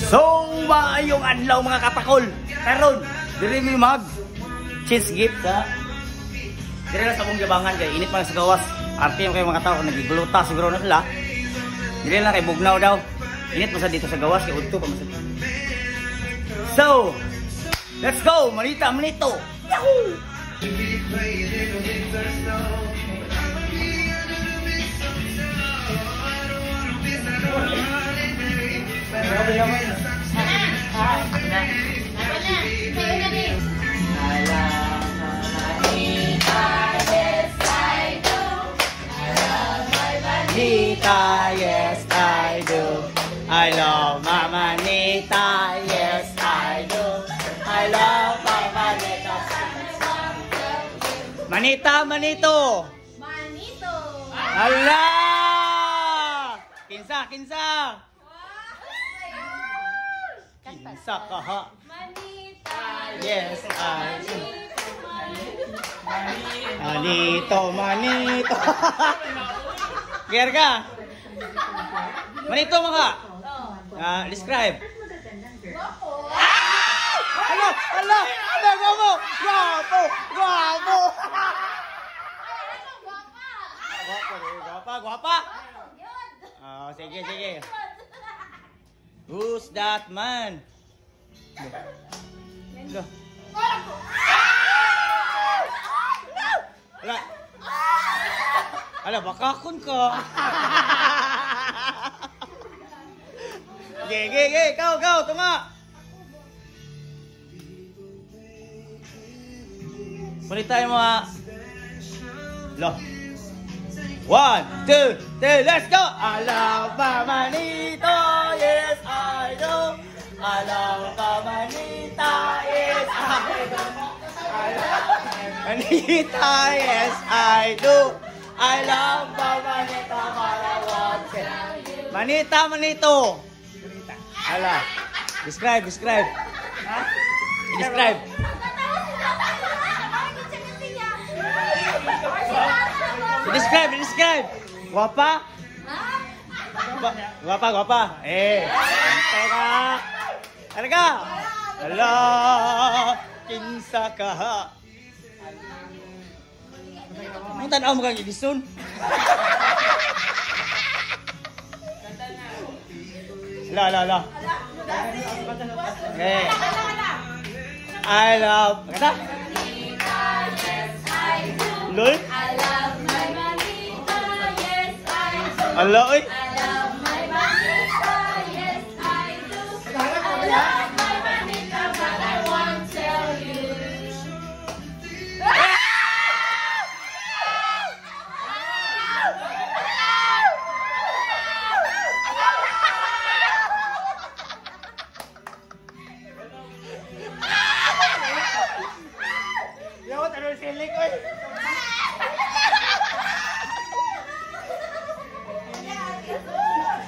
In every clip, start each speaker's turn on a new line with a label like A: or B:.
A: So, maayong adlaw mga katakol. Karon, diri mi mag cheese gift ha. Diri na sa mong gabangan kay init man sa gawas. Arte kayo mga tao nagigluta siguro na sila. Diri na kay bugnaw daw. Init pa sa dito sa gawas kay udto pa man. So, let's go, manita manito. Yahoo! Nita, yes I do. I love Mama Nita, yes I do. I love Mama Nita. Manita, manito.
B: Manito.
A: Allah! Kinsa, kinsa. Kinsa ka ha?
B: Manita.
A: Yes I do. Manito, manito. Ger ka? Manito mga. Describe. Hala, hala, hala, guwapo, guwapo, guwapo. Guwapa, guwapa. Sige, sige. Who's that man? Hala. Ala, bakakon ka. Ge, kau, tunga. Palitan mo ha. Loh. 1, 2, 3, let's go! I love Mama Nita, yes I do. I love Mama Nita, yes I do. I love Mama Nita, yes I do. I love Mama Nita, Manita, manito. Hala. Describe. Describe. Describe. Guapa? Guapa. Antay ka. Ano ka? Hala. Kinsa ka ha. Ang tanaw mo kang Edison. La. Okay. I love. Kata? Lol?
B: I love my Manita, yes I do.
A: Ala, oy.
B: I love my Manita, yes I do. I love my Manita, but I won't tell you.
A: Yo, tanong silik, oy.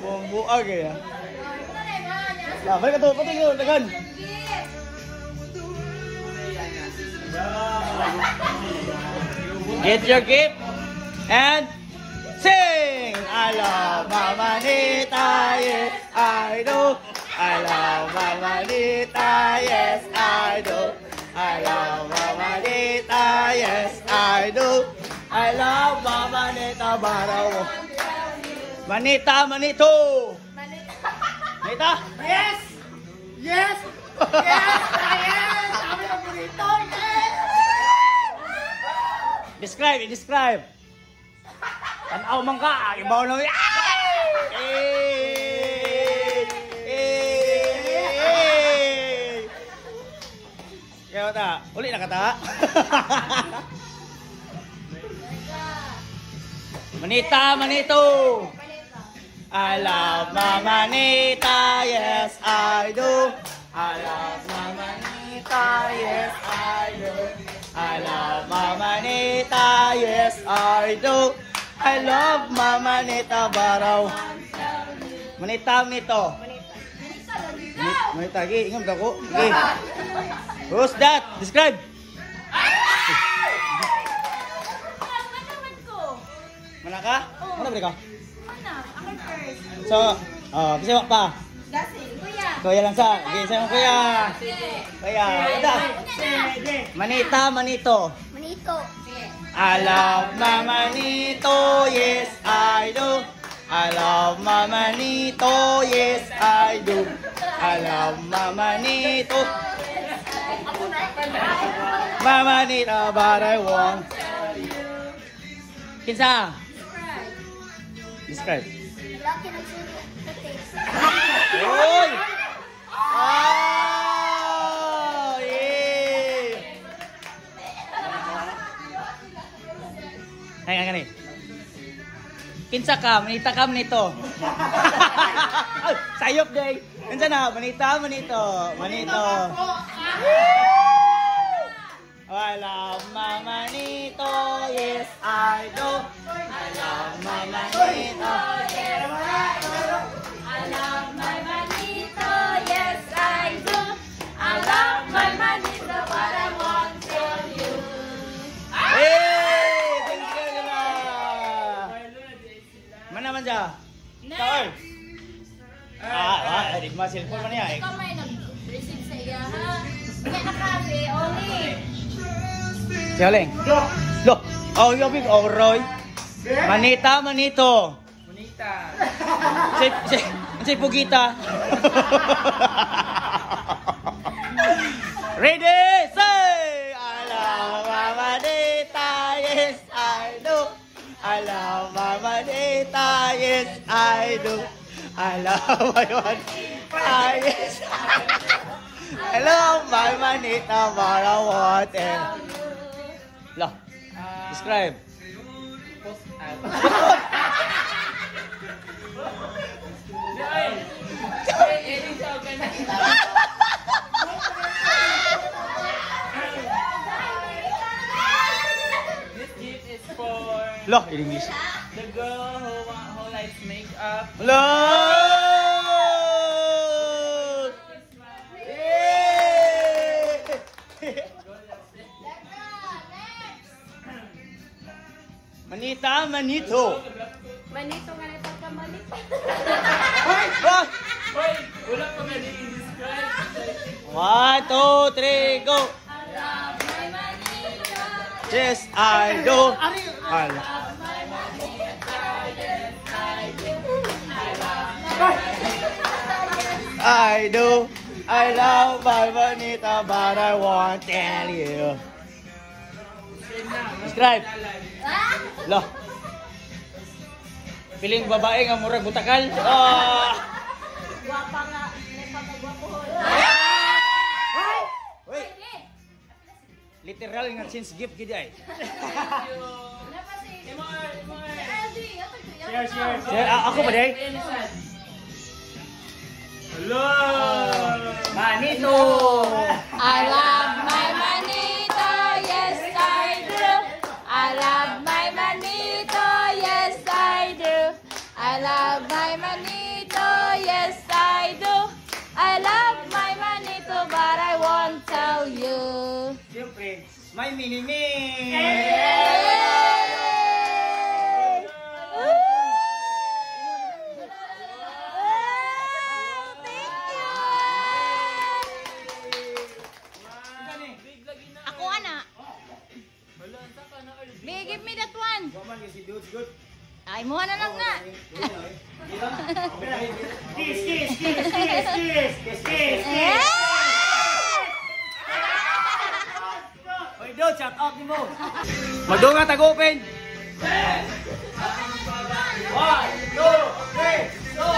A: Buang buang ya. Lah, balik ke tu, patut tekan. Get your gift and sing. I love Mama Nita, yes I do. I love Mama Nita, yes I do. I love Mama Nita, yes I do. I love Mama Nita, baraw. Manita, manito. Manita? Yes! Yes! Yes! Sabi ng manito! Yes! Describe. Tanaw man ka. Ibaw na. Kaya ta. Uli na kata. Manita, manito. I love Mama Nita, yes I do. I love Mama Nita, yes I do. I love Mama Nita, yes I do. I love Mama Nita, baraw. Manita, manito. Manita, gi, ingam ako. Gi. Who's that? Describe. Mana ka? Mana beri ka?
B: Mana? Ako first.
A: So, kasi pa.
B: Dasin, kuya.
A: Kuya lang sa. Okay, sa'yo kuya. Kuya. Ito. Manita, manito.
B: Manito.
A: I love my manito, yes I do. I love my manito, yes I do. I love my manito. My manito, but I want. Kinsa? Describe.
B: Laki nagsulit.
A: Uy! Oh! Yeah! Ay, gani. Kinsa ka? Manita ka manito. Ay, sayop day. Kinsa na? Manita, manito. Manito. I love my manito, yes I do. I love my manito.
B: Yes, I do. I love my manito. Yes, I do. I love my manito, but I won't tell you.
A: Hey! Thank you nila! Man naman siya? Kaol? Di ba cellphone man niya eh?
B: Ikaw may nag-receive sa iya, ha? Kaya nakasi, Oli.
A: Si Oleng? Lo! Oh, yobig, oh, Roy. Manita, manito.
C: Bonita.
A: Si Pugita. Ready, say! I love my manita, yes I do. I love my manita, yes I do. I love my manita, yes I love my manita, but I want it. Lo, describe.
C: Post out. This gift is for
A: Lo, in English.
C: the girl who likes makeup.
A: Lo! Yay! Manita, manito.
B: Manito nga nito ka, manito.
A: Ah!
C: Hoy, wala pa nga i-describe.
A: 1, 2, 3, go!
B: I love my manito.
A: Yes, I do. I
B: My manito. Yes, I do. I love my
A: I do. I love my manita, but I won't tell you. Describe.
B: Ah!
A: Lo. Piling babae nga murag butakal. Ah!
B: Guwapa nga. Nagpapagwapo.
A: Wait. Literal nga since gift gid ay. Ako ba day?
C: Hello!
A: Manito.
B: I love my manito, yes I do. I love my manito, yes I do. I love my manito, yes I do. I love my manito, but I won't tell you.
A: Siyempre, may mini-me.
B: Ako ana. May give me that one. Ay, muha na lang na.
A: Oy, Dod, shout out ni mo. Magdunga tag-open. 1, 2, 3, go!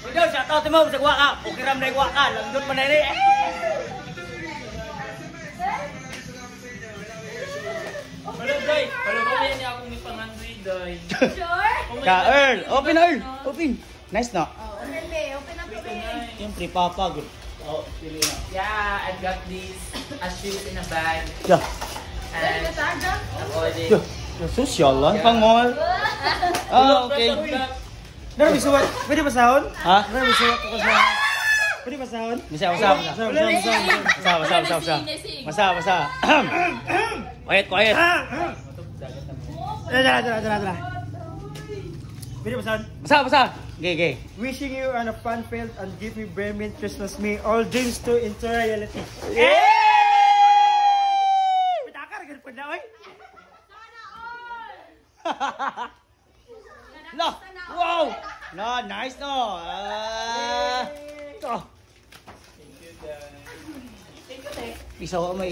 A: Oy, Dod, shout out ni mo. Sa guwa ka. Ukiram na guwa ka. Langdot man na rin.
C: Hello, Day. Hello, ba yan niya akong may pangandoy, Day?
B: Sure?
A: Ka, Earl. Open, Earl. Open. Nice na.
B: Open be, open up be.
A: Siyempre, papa. Good. Oh, pili na.
C: Yeah, I've got these shoes in a bag.
A: Yeah.
C: And I'm already...
A: Yeah. Social lang. Pang-mall. Ah, okay.
D: Nara bisuwat. Pwede ba sahon?
A: Ha?
D: Nara bisuwat ko sa. Pwede ba sahon?
A: Masa. Quiet, quiet.
D: Tara. Pwede basahan?
A: Basa. Okay.
D: Wishing you on a fun-filled and give me brilliant Christmas. May all dreams to into reality. Pitakar, ganun po na, oy.
A: No! Wow! No, nice no! Isaw mo